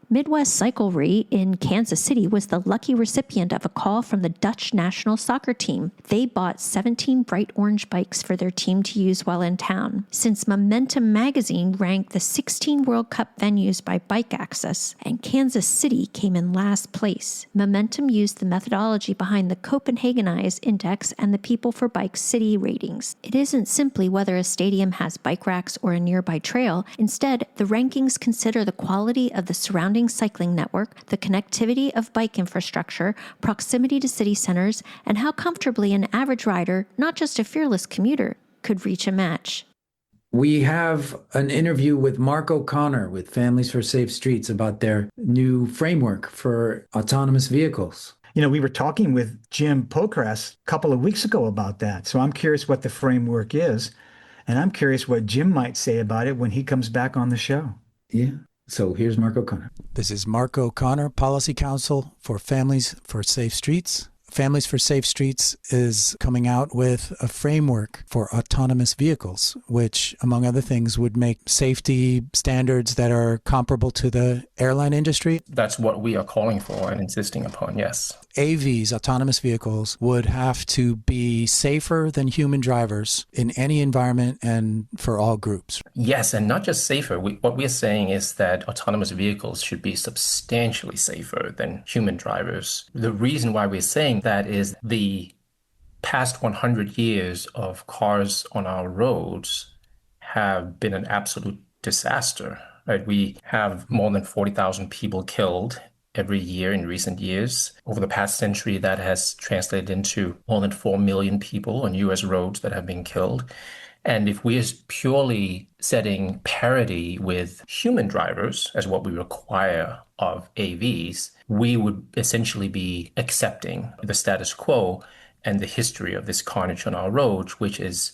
Midwest Cyclery in Kansas City was the lucky recipient of a call from the Dutch national soccer team. They bought 17 bright orange bikes for their team to use while in town. Since Momentum magazine ranked the 16 World Cup venues by bike access, and Kansas City came in last place, Momentum used the methodology behind the Copenhagenize Index and the People for Bike City ratings. It isn't simply whether a stadium has bike racks or a nearby trail. Instead, the rankings consider the quality of the surrounding cycling network, the connectivity of bike infrastructure, proximity to city centers, and how comfortably an average rider, not just a fearless commuter, could reach a match. We have an interview with Mark O'Connor with Families for Safe Streets about their new framework for autonomous vehicles. You know, we were talking with Jim Pocras a couple of weeks ago about that. So I'm curious what the framework is, and I'm curious what Jim might say about it when he comes back on the show. Yeah. So here's Mark O'Connor. This is Mark O'Connor, Policy Counsel for Families for Safe Streets. Families for Safe Streets is coming out with a framework for autonomous vehicles, which, among other things, would make safety standards that are comparable to the airline industry. That's what we are calling for and insisting upon, yes. AVs, autonomous vehicles, would have to be safer than human drivers in any environment and for all groups. Yes, and not just safer. What we're saying is that autonomous vehicles should be substantially safer than human drivers. The reason why we're saying that is the past 100 years of cars on our roads have been an absolute disaster. Right? We have more than 40,000 people killed every year in recent years. Over the past century, that has translated into more than 4 million people on U.S. roads that have been killed. And if we're purely setting parity with human drivers as what we require of AVs, we would essentially be accepting the status quo and the history of this carnage on our roads, which is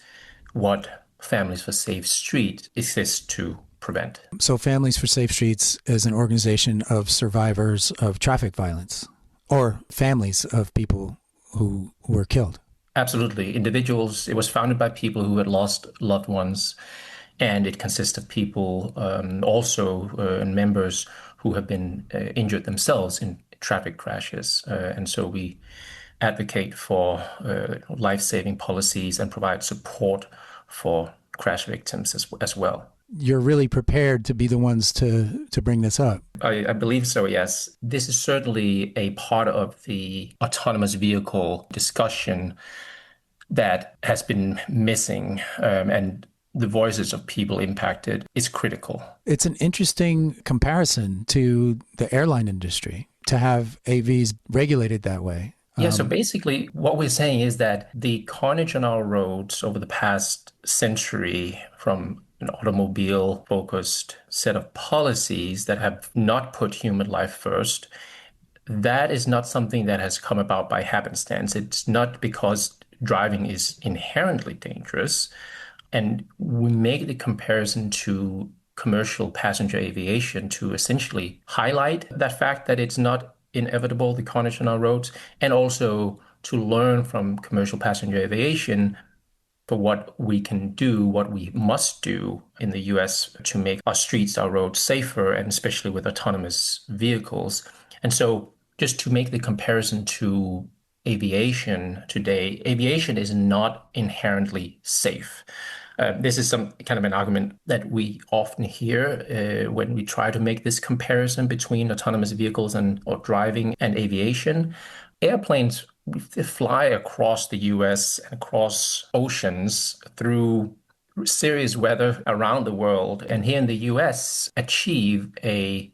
what Families for Safe Streets exists to prevent. So Families for Safe Streets is an organization of survivors of traffic violence or families of people who were killed. Absolutely. Individuals. It was founded by people who had lost loved ones, and it consists of people and members who have been injured themselves in traffic crashes. And so we advocate for life-saving policies and provide support for crash victims as well. You're really prepared to be the ones to bring this up. I believe so, yes. This is certainly a part of the autonomous vehicle discussion that has been missing, and the voices of people impacted is critical. It's an interesting comparison to the airline industry to have AVs regulated that way. Yeah, so basically what we're saying is that the carnage on our roads over the past century from an automobile-focused set of policies that have not put human life first, that is not something that has come about by happenstance. It's not because driving is inherently dangerous. And we make the comparison to commercial passenger aviation to essentially highlight that fact that it's not inevitable, the carnage on our roads, and also to learn from commercial passenger aviation for what we can do, what we must do in the US to make our streets, our roads safer, and especially with autonomous vehicles. And so just to make the comparison to aviation today, aviation is not inherently safe. This is some kind of an argument that we often hear when we try to make this comparison between autonomous vehicles or driving and aviation. Airplanes fly across the US and across oceans through serious weather around the world, and here in the US achieve a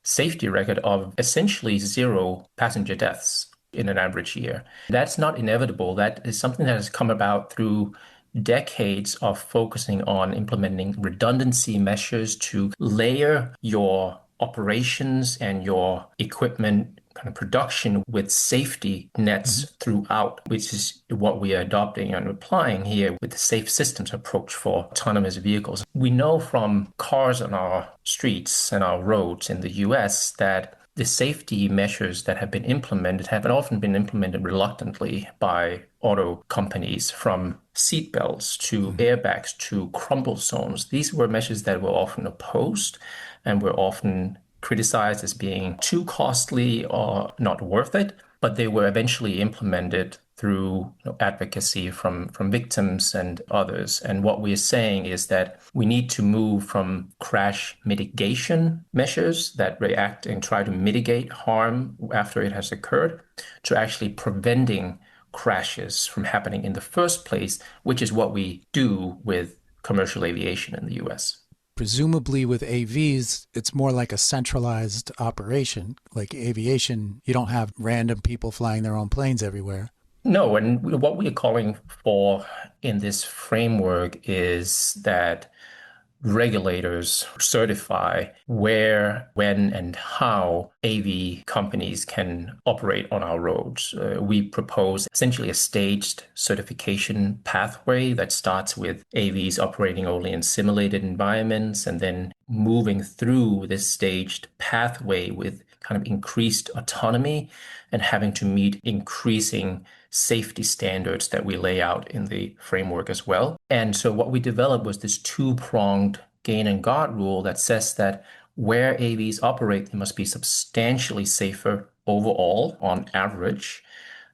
safety record of essentially 0 passenger deaths in an average year. That's not inevitable. That is something that has come about through decades of focusing on implementing redundancy measures to layer your operations and your equipment kind of production with safety nets throughout, which is what we are adopting and applying here with the safe systems approach for autonomous vehicles. We know from cars on our streets and our roads in the US that the safety measures that have been implemented have often been implemented reluctantly by auto companies, from seatbelts to airbags to crumple zones. These were measures that were often opposed and were often criticized as being too costly or not worth it, but they were eventually implemented through advocacy from victims and others. And what we're saying is that we need to move from crash mitigation measures that react and try to mitigate harm after it has occurred to actually preventing crashes from happening in the first place, which is what we do with commercial aviation in the US. Presumably with AVs, it's more like a centralized operation. Like aviation, you don't have random people flying their own planes everywhere. No, and what we are calling for in this framework is that regulators certify where, when, and how AV companies can operate on our roads. We propose essentially a staged certification pathway that starts with AVs operating only in simulated environments and then moving through this staged pathway with kind of increased autonomy and having to meet increasing safety standards that we lay out in the framework as well. And so what we developed was this two-pronged gain and guard rule that says that where AVs operate, they must be substantially safer overall on average.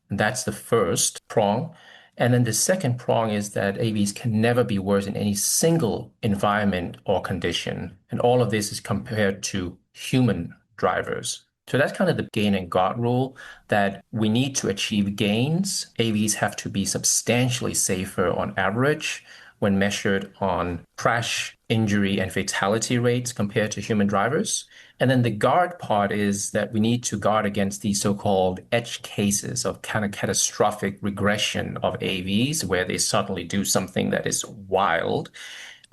And that's the first prong. And then the second prong is that AVs can never be worse in any single environment or condition. And all of this is compared to human drivers. So that's kind of the gain and guard rule, that we need to achieve gains. AVs have to be substantially safer on average when measured on crash injury and fatality rates compared to human drivers. And then the guard part is that we need to guard against these so-called edge cases of kind of catastrophic regression of AVs, where they suddenly do something that is wild.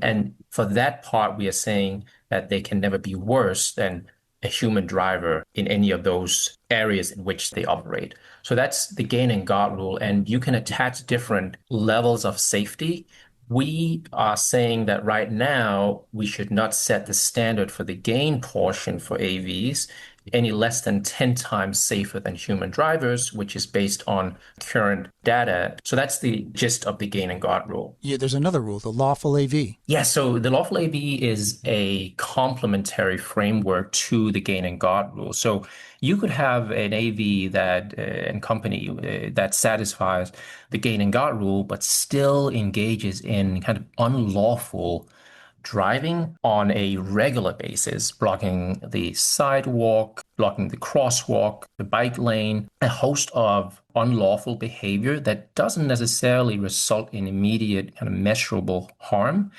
And for that part, we are saying that they can never be worse than a human driver in any of those areas in which they operate. So that's the gain and guard rule. And you can attach different levels of safety. We are saying that right now, we should not set the standard for the gain portion for AVs any less than 10 times safer than human drivers, which is based on current data. So that's the gist of the gain and guard rule. Yeah, there's another rule, the lawful AV. Yeah, so the lawful AV is a complementary framework to the gain and guard rule. So you could have an AV that and company that satisfies the gain and guard rule, but still engages in kind of unlawful driving on a regular basis, blocking the sidewalk, blocking the crosswalk, the bike lane, a host of unlawful behavior that doesn't necessarily result in immediate kind of measurable harm.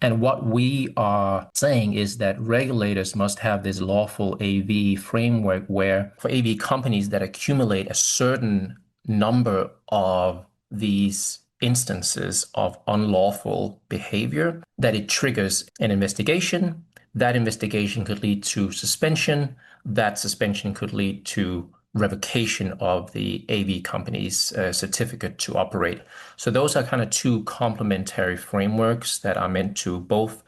And what we are saying is that regulators must have this lawful AV framework where for AV companies that accumulate a certain number of these instances of unlawful behavior, that it triggers an investigation. That investigation could lead to suspension. That suspension could lead to revocation of the AV company's certificate to operate. So those are kind of two complementary frameworks that are meant to both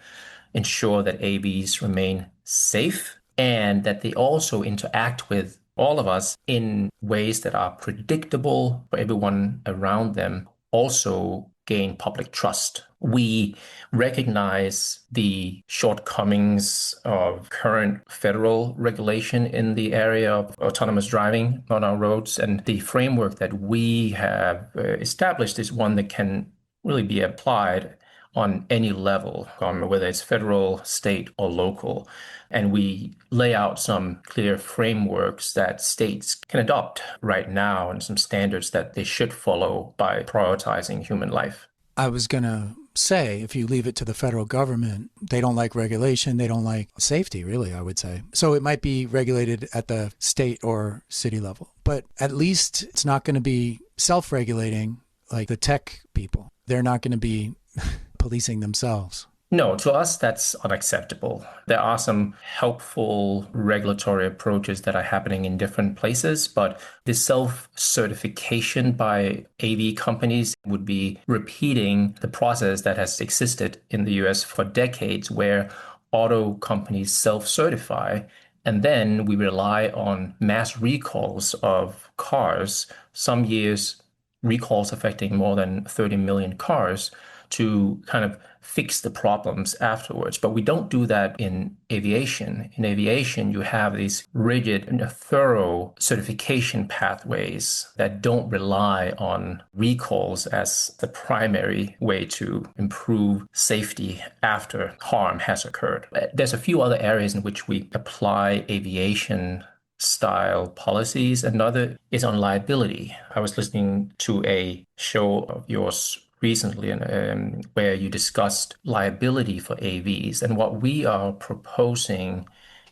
ensure that AVs remain safe and that they also interact with all of us in ways that are predictable for everyone around them, also gain public trust. We recognize the shortcomings of current federal regulation in the area of autonomous driving on our roads, and the framework that we have established is one that can really be applied on any level, whether it's federal, state, or local. And we lay out some clear frameworks that states can adopt right now and some standards that they should follow by prioritizing human life. I was going to say, if you leave it to the federal government, they don't like regulation, they don't like safety, really, I would say. So it might be regulated at the state or city level, but at least it's not going to be self-regulating like the tech people. They're not going to be policing themselves. No, to us, that's unacceptable. There are some helpful regulatory approaches that are happening in different places, but the self-certification by AV companies would be repeating the process that has existed in the US for decades, where auto companies self-certify, and then we rely on mass recalls of cars, some years recalls affecting more than 30 million cars, to kind of fix the problems afterwards. But we don't do that in aviation. In aviation, you have these rigid and thorough certification pathways that don't rely on recalls as the primary way to improve safety after harm has occurred. There's a few other areas in which we apply aviation style policies. Another is on liability. I was listening to a show of yours recently where you discussed liability for AVs. And what we are proposing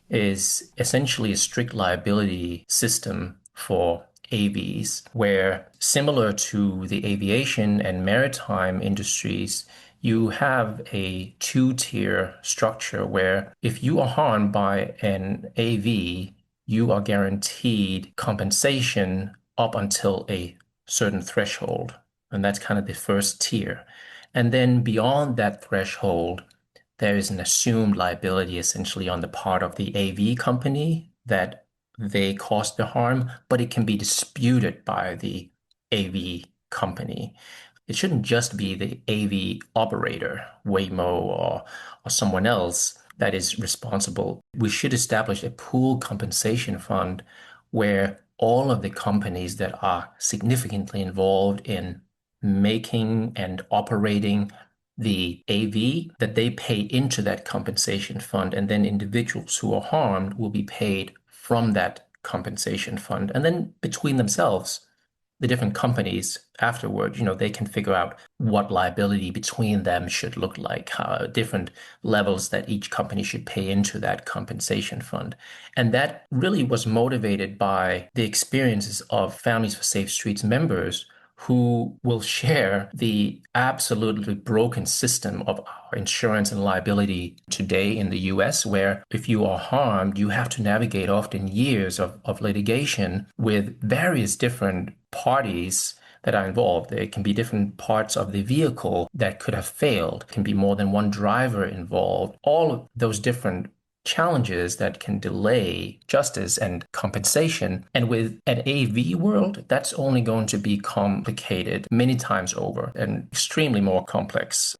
is essentially a strict liability system for AVs, where similar to the aviation and maritime industries, you have a two-tier structure where if you are harmed by an AV, you are guaranteed compensation up until a certain threshold. And that's kind of the first tier. And then beyond that threshold, there is an assumed liability essentially on the part of the AV company that they caused the harm, but it can be disputed by the AV company. It shouldn't just be the AV operator, Waymo or someone else, that is responsible. We should establish a pool compensation fund where all of the companies that are significantly involved in making and operating the AV, that they pay into that compensation fund, and then individuals who are harmed will be paid from that compensation fund. And then between themselves, the different companies afterward, they can figure out what liability between them should look like, how different levels that each company should pay into that compensation fund. And that really was motivated by the experiences of Families for Safe Streets members who will share the absolutely broken system of our insurance and liability today in the US, where if you are harmed, you have to navigate often years of litigation with various different parties that are involved. There can be different parts of the vehicle that could have failed. Can be more than one driver involved. All of those different challenges that can delay justice and compensation. And with an AV world, that's only going to be complicated many times over and extremely more complex.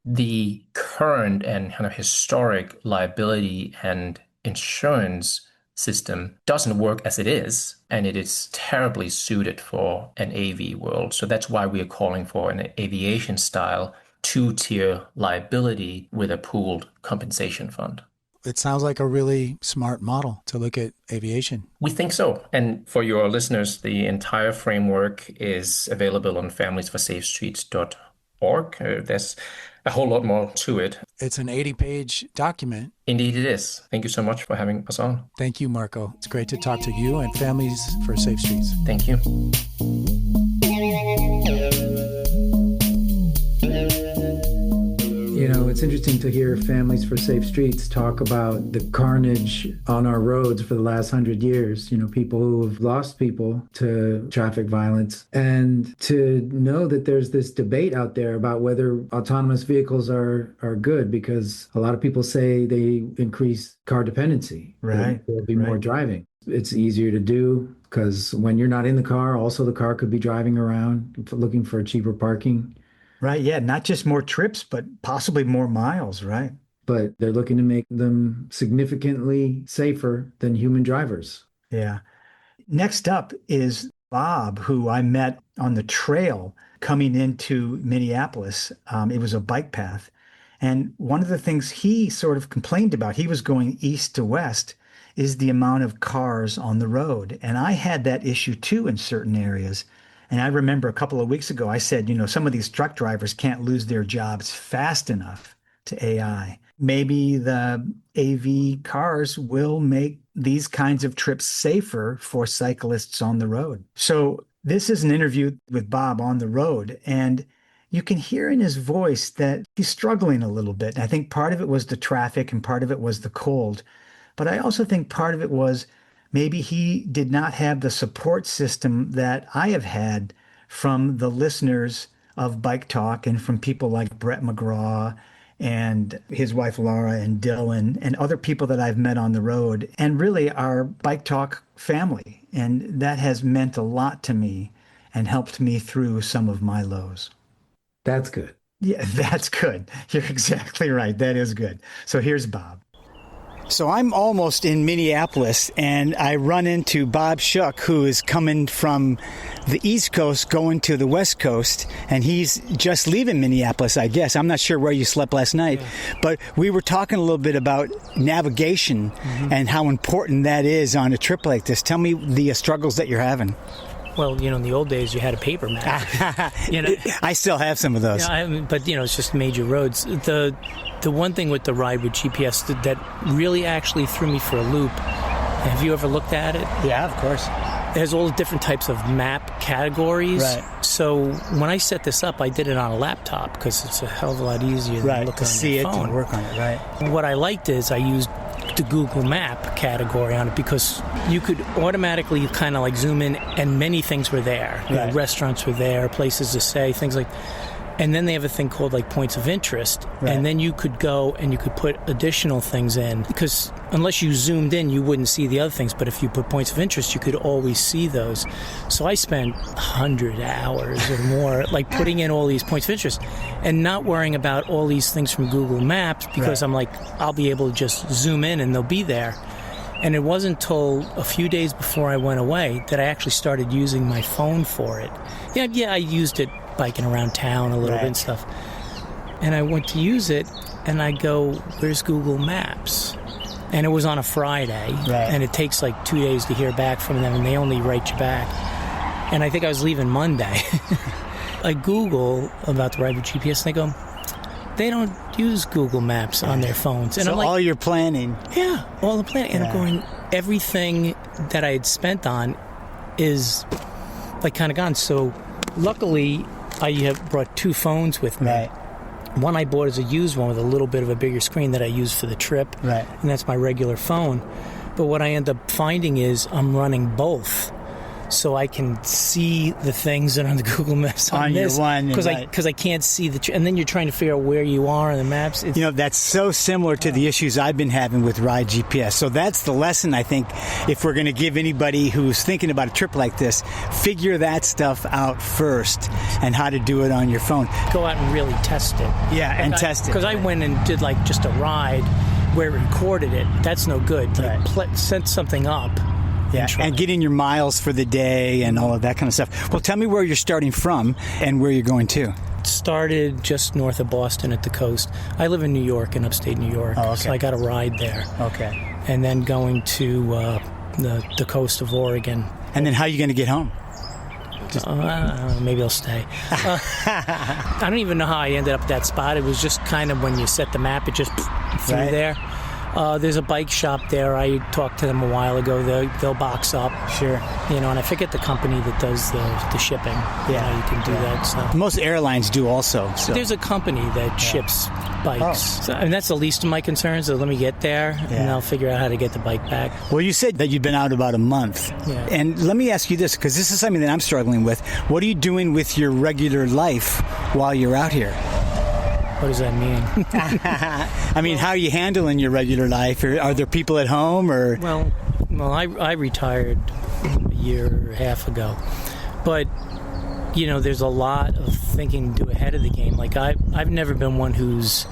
The current and kind of historic liability and insurance system doesn't work as it is, and it is terribly suited for an AV world. So that's why we are calling for an aviation style 2-tier liability with a pooled compensation fund. It sounds like a really smart model to look at aviation. We think so. And for your listeners, the entire framework is available on familiesforsafestreets.org. There's a whole lot more to it. It's an 80-page document. Indeed it is. Thank you so much for having us on. Thank you, Marco. It's great to talk to you and Families for Safe Streets. Thank you. It's interesting to hear Families for Safe Streets talk about the carnage on our roads for the last 100 years. People who have lost people to traffic violence, and to know that there's this debate out there about whether autonomous vehicles are good, because a lot of people say they increase car dependency. Right. There'll be more driving. It's easier to do because when you're not in the car, also the car could be driving around looking for cheaper parking. Right. Yeah. Not just more trips, but possibly more miles. Right. But they're looking to make them significantly safer than human drivers. Yeah. Next up is Bob, who I met on the trail coming into Minneapolis. It was a bike path. And one of the things he sort of complained about, he was going east to west, is the amount of cars on the road. And I had that issue too in certain areas. And I remember a couple of weeks ago, I said, some of these truck drivers can't lose their jobs fast enough to AI. Maybe the AV cars will make these kinds of trips safer for cyclists on the road. So this is an interview with Bob on the road, and you can hear in his voice that he's struggling a little bit. And I think part of it was the traffic and part of it was the cold. But I also think part of it was maybe he did not have the support system that I have had from the listeners of Bike Talk and from people like Brett Mcgraw and his wife Laura and Dylan and other people that I've met on the road, and really our Bike Talk family. And that has meant a lot to me and helped me through some of my lows. That's good. Yeah, that's good. You're exactly right. That is good. So here's Bob. So I'm almost in Minneapolis, and I run into Bob Shuck, who is coming from the East Coast going to the West Coast, and he's just leaving Minneapolis, I guess. I'm not sure where you slept last night, but we were talking a little bit about navigation and how important that is on a trip like this. Tell me the struggles that you're having. Well, in the old days, you had a paper map. I still have some of those. But it's just major roads. The one thing with the ride with GPS that really actually threw me for a loop, have you ever looked at it? Yeah, of course. It has all the different types of map categories. Right. So when I set this up, I did it on a laptop because it's a hell of a lot easier than looking on your phone. And work on it, right. What I liked is I used the Google Map category on it because you could automatically kind of like zoom in and many things were there. Restaurants were there, places to stay, things like. And then they have a thing called like points of interest. And then you could go and you could put additional things in because unless you zoomed in, you wouldn't see the other things. But if you put points of interest, you could always see those. So I spent 100 hours or more like putting in all these points of interest and not worrying about all these things from Google Maps because I'm like, I'll be able to just zoom in and they'll be there. And it wasn't until a few days before I went away that I actually started using my phone for it. Yeah, I used it biking around town a little bit and stuff. And I went to use it, and I go, where's Google Maps? And it was on a Friday, and it takes like 2 days to hear back from them, and they only write you back. and I think I was leaving Monday. I Google about the ride with GPS, and they go, they don't use Google Maps on their phones. And so I'm like, all your planning. Yeah, all the planning. And I'm going, everything that I had spent on is like kind of gone. So luckily, I have brought 2 phones with me. Right. One I bought is a used one with a little bit of a bigger screen that I use for the trip. Right. And that's my regular phone. But what I end up finding is I'm running both. So I can see the things that are on the Google Maps on this, your one, because right. I can't see and then you're trying to figure out where you are on the maps. That's so similar to the issues I've been having with Ride GPS. So that's the lesson, I think, if we're going to give anybody who's thinking about a trip like this, figure that stuff out first and how to do it on your phone. Go out and really test it. Yeah, and test it. Because I went and did like just a ride where it recorded it. That's no good. Like set something up. Yeah, and getting your miles for the day and all of that kind of stuff. Well, tell me where you're starting from and where you're going to. Started just north of Boston at the coast. I live in New York, in upstate New York, so I got a ride there. Okay. And then going to the coast of Oregon. And then how are you going to get home? Maybe I'll stay. I don't even know how I ended up at that spot. It was just kind of when you set the map, it just through there. There's a bike shop there. I talked to them a while ago. They'll box up. Sure. And I forget the company that does the shipping. Yeah. You can do that. So. Most airlines do also. So. There's a company that ships bikes. And that's the least of my concerns. So let me get there, and I'll figure out how to get the bike back. Well, you said that you've been out about a month. Yeah. And let me ask you this, because this is something that I'm struggling with. What are you doing with your regular life while you're out here? What does that mean? I mean, how are you handling your regular life? Are there people at home? Or Well, I retired a year and a half ago. But, there's a lot of thinking to do ahead of the game. Like, I've never been one who's,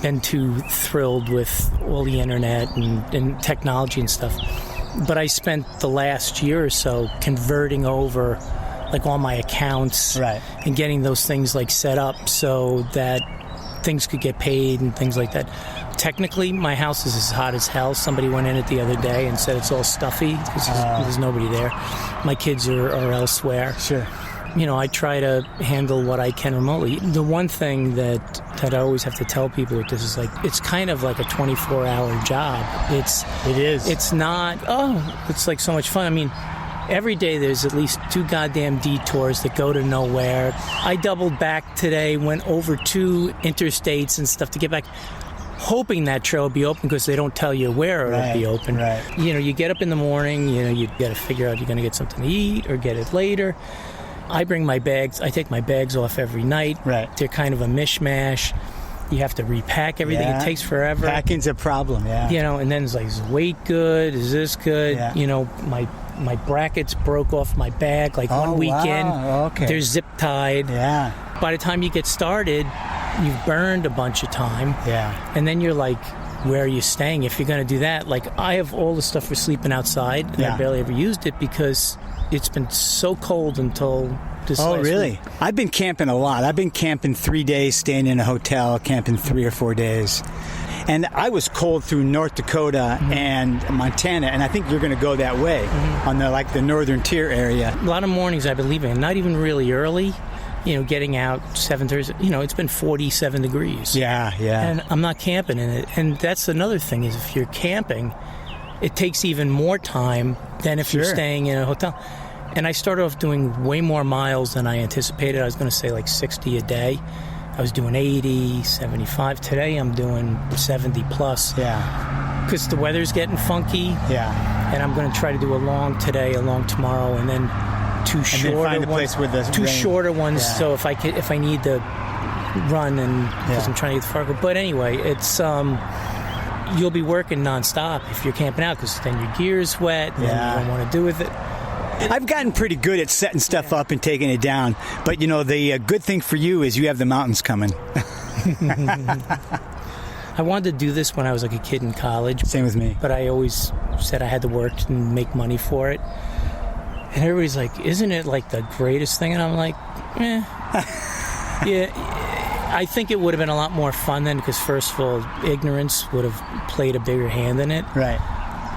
been too thrilled with all the internet and technology and stuff. But I spent the last year or so converting over like all my accounts and getting those things like set up so that things could get paid and things like that. Technically, my house is as hot as hell. Somebody went in it the other day and said it's all stuffy because there's nobody there. My kids are elsewhere. Sure. I try to handle what I can remotely. The one thing that I always have to tell people with this is like it's kind of like a 24-hour job. It is. It's not. It's like so much fun. I mean, every day there's at least 2 goddamn detours that go to nowhere. I doubled back today, went over 2 interstates and stuff to get back, hoping that trail will be open because they don't tell you where it'll be open. Right. You get up in the morning, you got to figure out you're going to get something to eat or get it later. I bring my bags. I take my bags off every night. Right. They're kind of a mishmash. You have to repack everything. Yeah. It takes forever. Packing's a problem, And then it's like, is the weight good? Is this good? Yeah. My brackets broke off my bag like one weekend. Wow. Okay. They're zip tied. Yeah. By the time you get started, you've burned a bunch of time. Yeah. And then you're like, where are you staying if you're going to do that? Like, I have all the stuff for sleeping outside, and I barely ever used it because it's been so cold until this last really? week. I've been camping a lot. I've been camping 3 days, staying in a hotel, camping 3 or 4 days. And I was cold through North Dakota and Montana, and I think you're going to go that way on the northern tier area. A lot of mornings I've been leaving, not even really early. Getting out 7:30. It's been 47 degrees. Yeah. And I'm not camping in it. And that's another thing is if you're camping, it takes even more time than if you're staying in a hotel. And I started off doing way more miles than I anticipated. I was going to say like 60 a day. I was doing 80, 75. Today I'm doing 70 plus. Yeah. Because the weather's getting funky. Yeah. And I'm going to try to do a long today, a long tomorrow, and then two shorter ones. Yeah. So if I need to run and because I'm trying to get the Fargo. But anyway, it's you'll be working nonstop if you're camping out because then your gear's wet and you don't want to do with it. I've gotten pretty good at setting stuff up and taking it down. But, the good thing for you is you have the mountains coming. I wanted to do this when I was like a kid in college. Same with me. But I always said I had to work and make money for it. And everybody's like, isn't it like the greatest thing? And I'm like, yeah. I think it would have been a lot more fun then because, first of all, ignorance would have played a bigger hand in it. Right.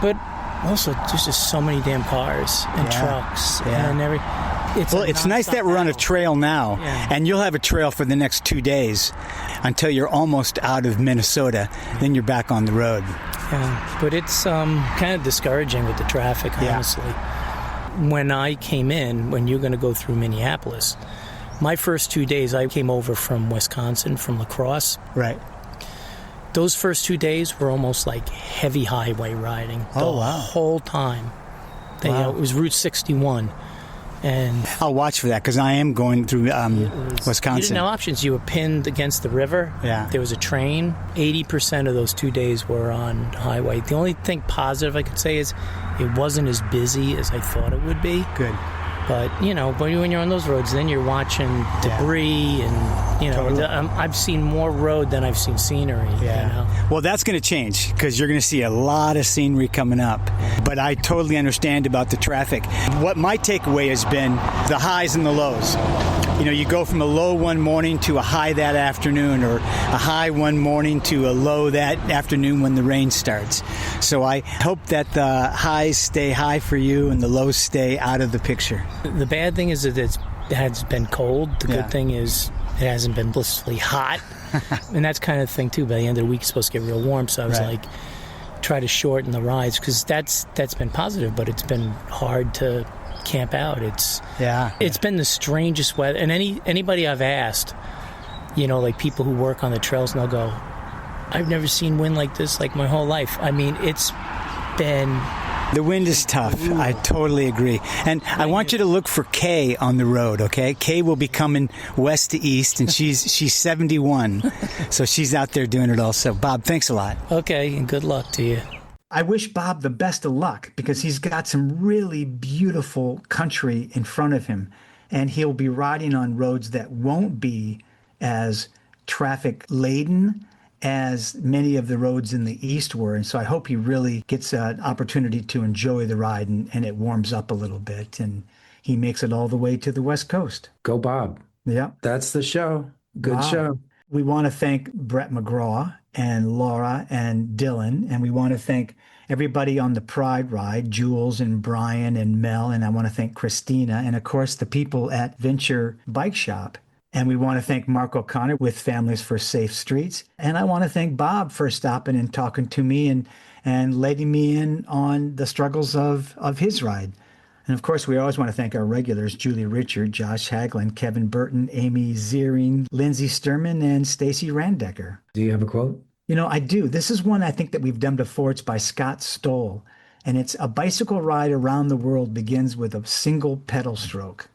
But also there's just so many damn cars and trucks and everything. It's nice that we're on a trail now, and you'll have a trail for the next 2 days until you're almost out of Minnesota. Then you're back on the road. Yeah, but it's kind of discouraging with the traffic, honestly. When I came in, when you're going to go through Minneapolis, my first 2 days, I came over from Wisconsin, from La Crosse. Right. Those first 2 days were almost like heavy highway riding the whole time. It was Route 61. And I'll watch for that because I am going through Wisconsin. You didn't have options. You were pinned against the river. Yeah. There was a train. 80% of those 2 days were on highway. The only thing positive I could say is it wasn't as busy as I thought it would be. Good. But, when you're on those roads, then you're watching debris and, Totally. I've seen more road than I've seen scenery. Well, that's going to change because you're going to see a lot of scenery coming up. But I totally understand about the traffic. What my takeaway has been the highs and the lows. You go from a low one morning to a high that afternoon, or a high one morning to a low that afternoon when the rain starts. So I hope that the highs stay high for you and the lows stay out of the picture. The bad thing is that it has been cold. The good thing is it hasn't been blissfully hot. And that's kind of the thing, too. By the end of the week, it's supposed to get real warm. So I was like, try to shorten the rides because that's been positive, but it's been hard to camp out. It's been the strangest weather. And anybody I've asked, like people who work on the trails, and they'll go, I've never seen wind like this like my whole life. I mean, it's been... The wind is tough. Ooh. I totally agree. And I want you to look for Kay on the road, okay? Kay will be coming west to east, and she's 71. So she's out there doing it also. Bob, thanks a lot. Okay, and good luck to you. I wish Bob the best of luck because he's got some really beautiful country in front of him, and he'll be riding on roads that won't be as traffic laden as many of the roads in the east were. And so I hope he really gets an opportunity to enjoy the ride and it warms up a little bit and he makes it all the way to the West Coast. Go Bob. Yeah. That's the show. Good show. We want to thank Brett Mcgraw and Laura and Dylan, and we want to thank everybody on the Pride Ride, Jules and Brian and Mel, and I want to thank Christina, and of course the people at Venture Bike Shop. And we want to thank Mark O'Connor with Families for Safe Streets. And I want to thank Bob for stopping and talking to me and letting me in on the struggles of his ride. And of course, we always want to thank our regulars, Julie Richard, Josh Haglin, Kevin Burton, Amy Ziering, Lindsay Sturman, and Stacy Randecker. Do you have a quote? I do. This is one I think that we've done before. It's by Scott Stoll. And it's a bicycle ride around the world begins with a single pedal stroke.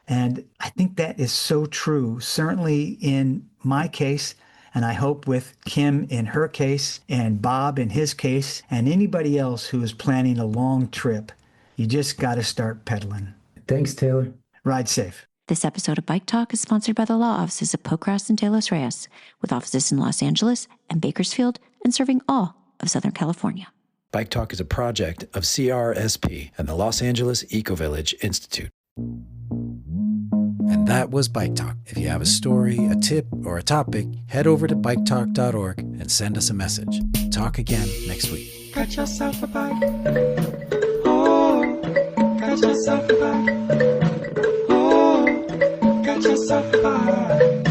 And I think that is so true, certainly in my case, and I hope with Kim in her case, and Bob in his case, and anybody else who is planning a long trip. You just got to start pedaling. Thanks, Taylor. Ride safe. This episode of Bike Talk is sponsored by the law offices of Pocras and De Los Reyes, with offices in Los Angeles and Bakersfield and serving all of Southern California. Bike Talk is a project of CRSP and the Los Angeles Eco-Village Institute. And that was Bike Talk. If you have a story, a tip, or a topic, head over to biketalk.org and send us a message. Talk again next week. Got yourself a bike. Oh, got yourself a bike. Oh, got yourself a bike.